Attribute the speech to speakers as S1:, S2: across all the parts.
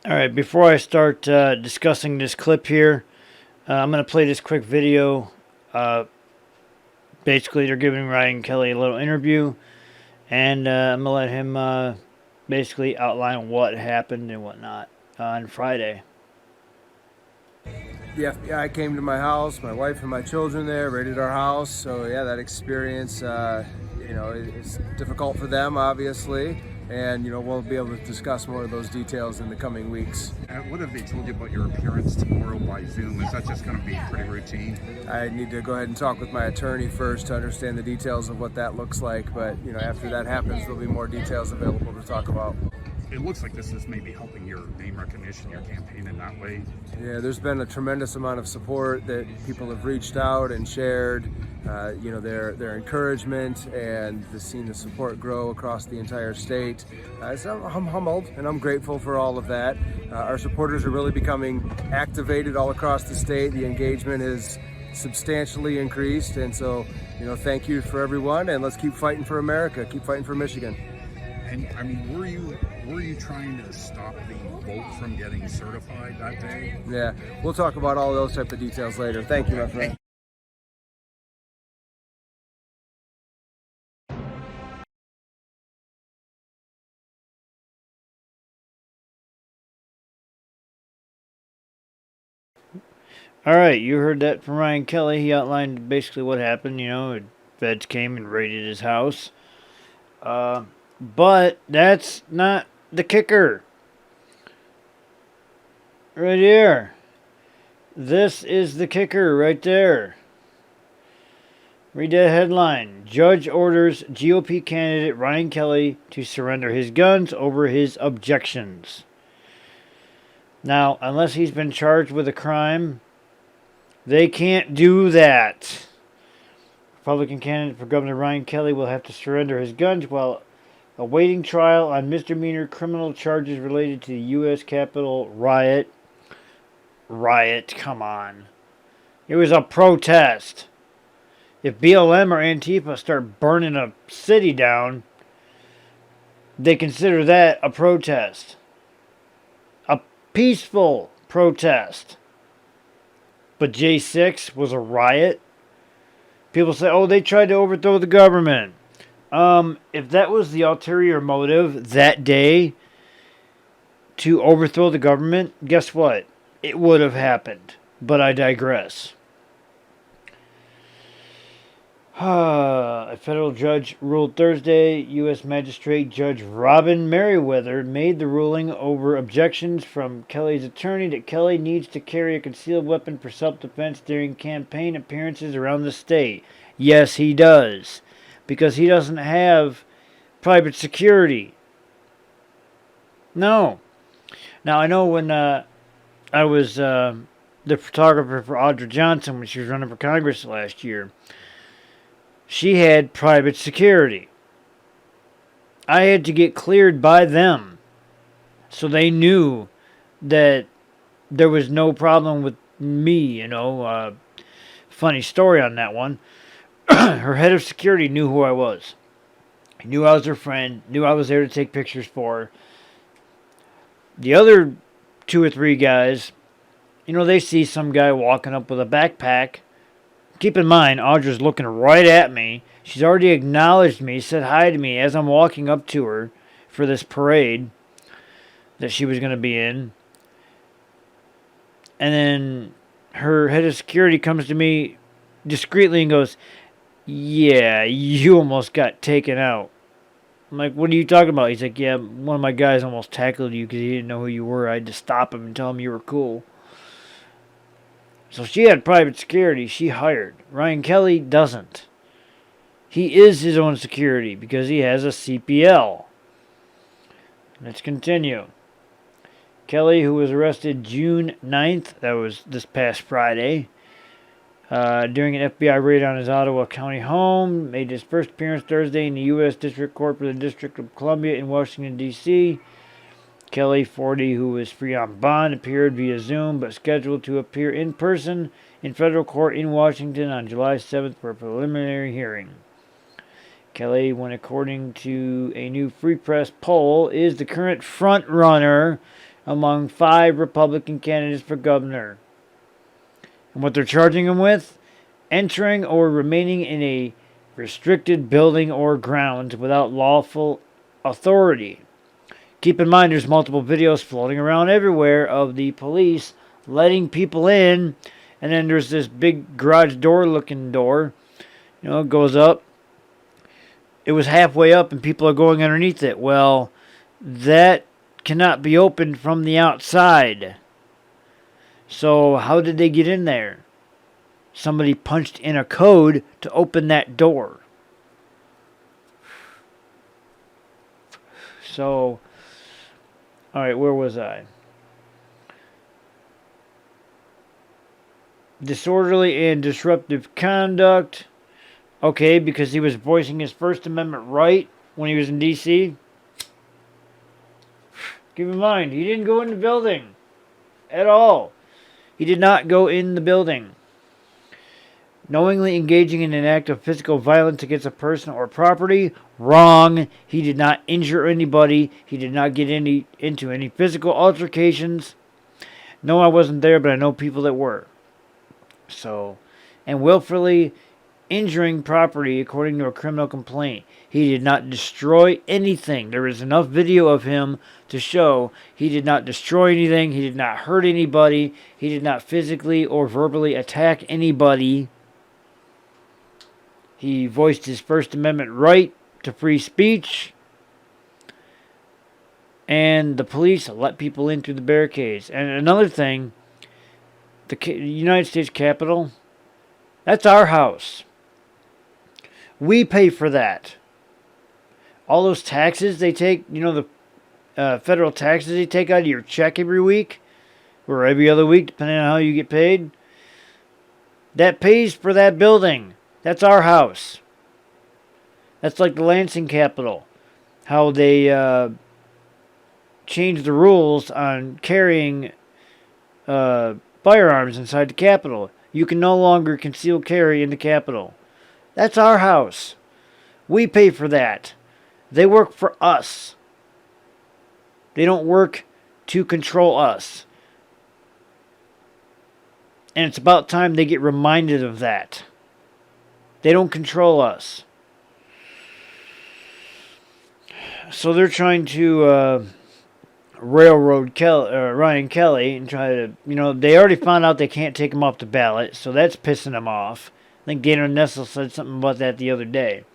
S1: All right, before I start discussing this clip here, I'm going to play this quick video. Basically, they're giving Ryan Kelley a little interview, and I'm going to let him basically outline what happened and whatnot on Friday.
S2: The FBI came to my house, my wife and my children there, raided our house. So yeah, that experience, it's difficult for them, obviously. And, we'll be able to discuss more of those details in the coming weeks.
S3: What have they told you about your appearance tomorrow by Zoom? Is that just going to be pretty routine?
S2: I need to go ahead and talk with my attorney first to understand the details of what that looks like. But, after that happens, there'll be more details available to talk about.
S3: It looks like this is maybe helping your name recognition, your campaign in that way.
S2: Yeah, there's been a tremendous amount of support that people have reached out and shared, their encouragement, and seeing the support grow across the entire state. So I'm humbled and I'm grateful for all of that. Our supporters are really becoming activated all across the state. The engagement is substantially increased, and so thank you for everyone, and let's keep fighting for America, keep fighting for Michigan.
S3: And I mean, were you trying to stop the vote from getting certified that day?
S2: Yeah, we'll talk about all those type of details later. Thank you, my friend.
S1: All right, you heard that from Ryan Kelley. He outlined basically what happened. Feds came and raided his house. But that's not the kicker. Right here. This is the kicker right there. Read that headline. Judge orders GOP candidate Ryan Kelley to surrender his guns over his objections. Now, unless he's been charged with a crime, they can't do that. Republican candidate for Governor Ryan Kelley will have to surrender his guns while awaiting trial on misdemeanor criminal charges related to the U.S. Capitol riot. Come on. It was a protest. If BLM or Antifa start burning a city down, they consider that a protest. A peaceful protest. But J6 was a riot. People say, oh, they tried to overthrow the government. If that was the ulterior motive that day to overthrow the government, guess what? It would have happened. But I digress. A federal judge ruled Thursday. U.S. Magistrate Judge Robin Meriweather made the ruling over objections from Kelley's attorney that Kelley needs to carry a concealed weapon for self-defense during campaign appearances around the state. Yes, he does. Because he doesn't have private security. No. Now, I know when I was the photographer for Audra Johnson when she was running for Congress last year, she had private security. I had to get cleared by them. So they knew that there was no problem with me, Funny story on that one. Her head of security knew who I was. He knew I was her friend, knew I was there to take pictures for her. The other 2 or 3 guys, they see some guy walking up with a backpack. Keep in mind, Audra's looking right at me. She's already acknowledged me, said hi to me as I'm walking up to her for this parade that she was going to be in. And then her head of security comes to me discreetly and goes, yeah, you almost got taken out. I'm like, what are you talking about? He's like, yeah, one of my guys almost tackled you because he didn't know who you were. I had to stop him and tell him you were cool. So she had private security she hired. Ryan Kelley doesn't. He is his own security because he has a CPL. Let's continue. Kelley, who was arrested June 9th, that was this past Friday, during an FBI raid on his Ottawa County home, made his first appearance Thursday in the U.S. District Court for the District of Columbia in Washington, D.C. Kelley, 40, who was free on bond, appeared via Zoom, but scheduled to appear in person in federal court in Washington on July 7th for a preliminary hearing. Kelley, when according to a new Free Press poll, is the current front-runner among 5 Republican candidates for governor. And what they're charging him with? Entering or remaining in a restricted building or grounds without lawful authority. Keep in mind, there's multiple videos floating around everywhere of the police letting people in, and then there's this big garage door looking door. It goes up. It was halfway up and people are going underneath it. Well, that cannot be opened from the outside. So how did they get in there? Somebody punched in a code to open that door. So, alright, where was I? Disorderly and disruptive conduct. Okay, because he was voicing his First Amendment right when he was in D.C. Keep in mind, he didn't go in the building at all. He did not go in the building. Knowingly engaging in an act of physical violence against a person or property. Wrong. He did not injure anybody. He did not get into any physical altercations. No, I wasn't there, but I know people that were. So, and willfully injuring property according to a criminal complaint. He did not destroy anything. There is enough video of him to show he did not destroy anything. He did not hurt anybody. He did not physically or verbally attack anybody. He voiced his First Amendment right to free speech. And the police let people in through the barricades. And another thing, the United States Capitol, that's our house. We pay for that. All those taxes they take, the federal taxes they take out of your check every week, or every other week, depending on how you get paid, that pays for that building. That's our house. That's like the Lansing Capitol. How they changed the rules on carrying firearms inside the Capitol. You can no longer conceal carry in the Capitol. That's our house. We pay for that. They work for us. They don't work to control us. And it's about time they get reminded of that. They don't control us. So they're trying to railroad Ryan Kelley and try to, they already found out they can't take him off the ballot, so that's pissing him off. I think Gaynor Nessel said something about that the other day.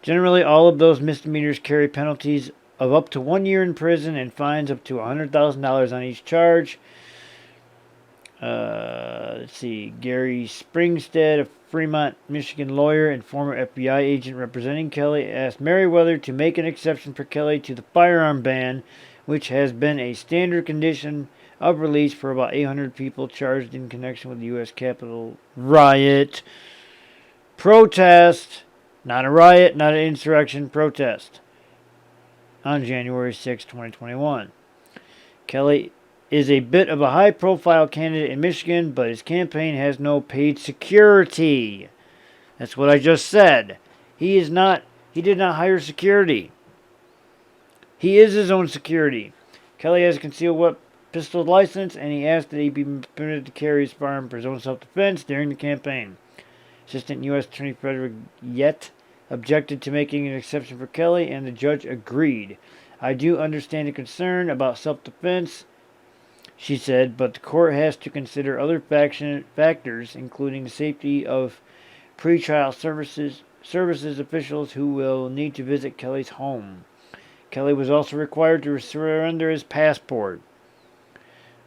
S1: Generally, all of those misdemeanors carry penalties of up to 1 year in prison and fines up to $100,000 on each charge. Let's see. Gary Springstead, a Fremont, Michigan lawyer and former FBI agent representing Kelley, asked Meriweather to make an exception for Kelley to the firearm ban, which has been a standard condition of release for about 800 people charged in connection with the U.S. Capitol riot. Protest. Not a riot, not an insurrection, protest. On January 6, 2021. Kelley is a bit of a high-profile candidate in Michigan, but his campaign has no paid security. That's what I just said. He did not hire security. He is his own security. Kelley has a concealed pistol license, and he asked that he be permitted to carry his firearm for his own self-defense during the campaign. Assistant U.S. Attorney Frederick Yett objected to making an exception for Kelley, and the judge agreed. I do understand the concern about self-defense, she said, but the court has to consider other factors, including the safety of pretrial services officials who will need to visit Kelley's home. Kelley was also required to surrender his passport.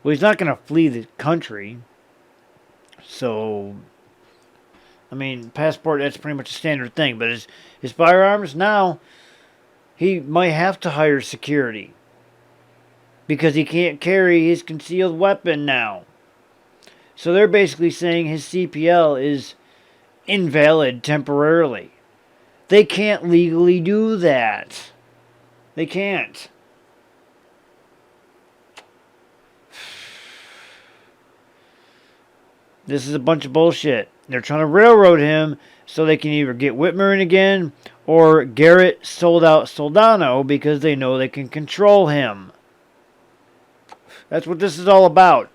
S1: Well, he's not going to flee the country. So, passport, that's pretty much a standard thing. But his firearms, now, he might have to hire security. Because he can't carry his concealed weapon now. So they're basically saying his CPL is invalid temporarily. They can't legally do that. They can't. This is a bunch of bullshit. They're trying to railroad him so they can either get Whitmer in again or Garrett sold out Soldano because they know they can control him. That's what this is all about.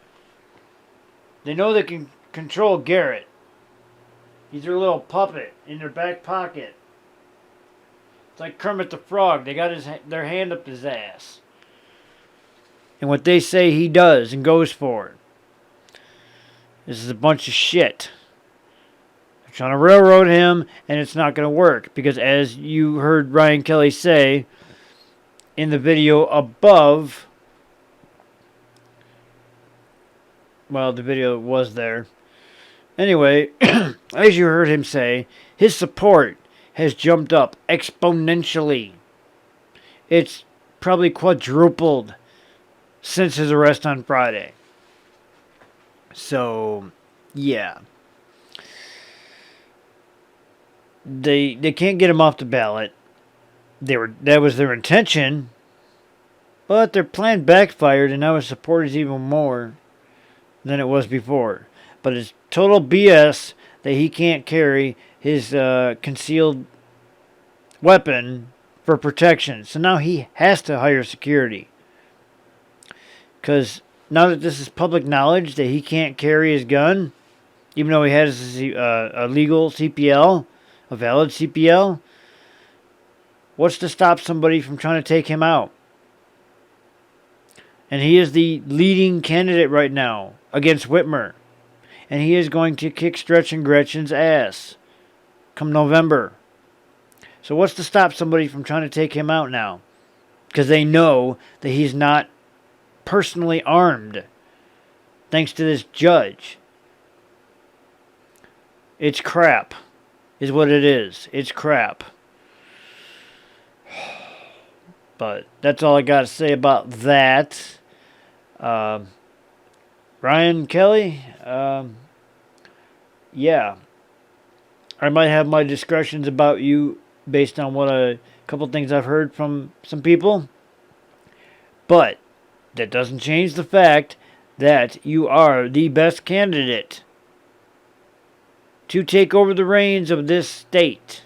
S1: They know they can control Garrett. He's their little puppet in their back pocket. It's like Kermit the Frog. They got their hand up his ass. And what they say he does and goes for. This is a bunch of shit. They're trying to railroad him, and it's not going to work. Because as you heard Ryan Kelley say in the video above, well, the video was there. Anyway, as you heard him say, his support has jumped up exponentially. It's probably quadrupled since his arrest on Friday. So, yeah. They can't get him off the ballot. That was their intention. But their plan backfired, and now his support is even more than it was before. But it's total BS that he can't carry his concealed weapon for protection. So now he has to hire security. Because now that this is public knowledge that he can't carry his gun, even though he has a legal CPL, a valid CPL, what's to stop somebody from trying to take him out? And he is the leading candidate right now against Whitmer. And he is going to kick Stretch and Gretchen's ass come November. So what's to stop somebody from trying to take him out now? Because they know that he's not personally armed. Thanks to this judge. It's crap. Is what it is. It's crap. But that's all I got to say about that. Ryan Kelley, yeah. I might have my discretions about you based on what a couple things I've heard from some people. But that doesn't change the fact that you are the best candidate to take over the reins of this state.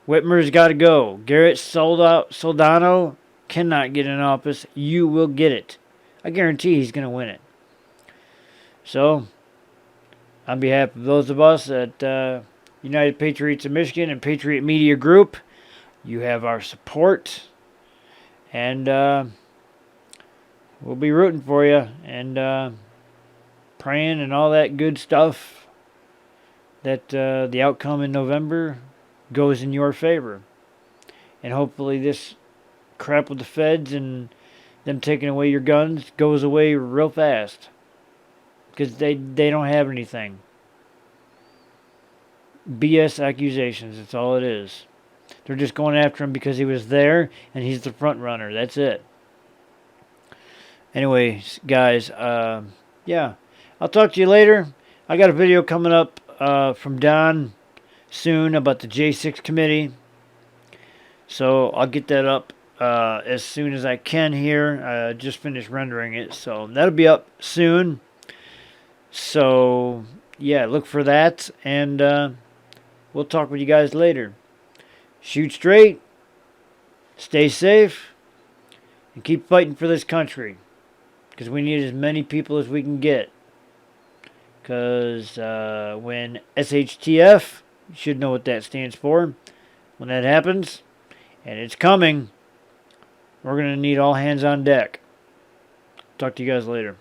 S1: Whitmer's got to go. Garrett Soldano cannot get in office. You will get it. I guarantee he's going to win it. So, on behalf of those of us at United Patriots of Michigan and Patriot Media Group, you have our support. And we'll be rooting for you and praying and all that good stuff that the outcome in November goes in your favor. And hopefully this crap with the feds and them taking away your guns goes away real fast. Because they don't have anything. BS accusations, that's all it is. They're just going after him because he was there and he's the front runner. That's it. Anyways, guys, yeah. I'll talk to you later. I got a video coming up from Don soon about the J6 committee. So I'll get that up as soon as I can here. Just finished rendering it. So that'll be up soon. So, yeah, look for that. And we'll talk with you guys later. Shoot straight. Stay safe. And keep fighting for this country. Because we need as many people as we can get. Because when SHTF, you should know what that stands for. When that happens, and it's coming, we're going to need all hands on deck. Talk to you guys later.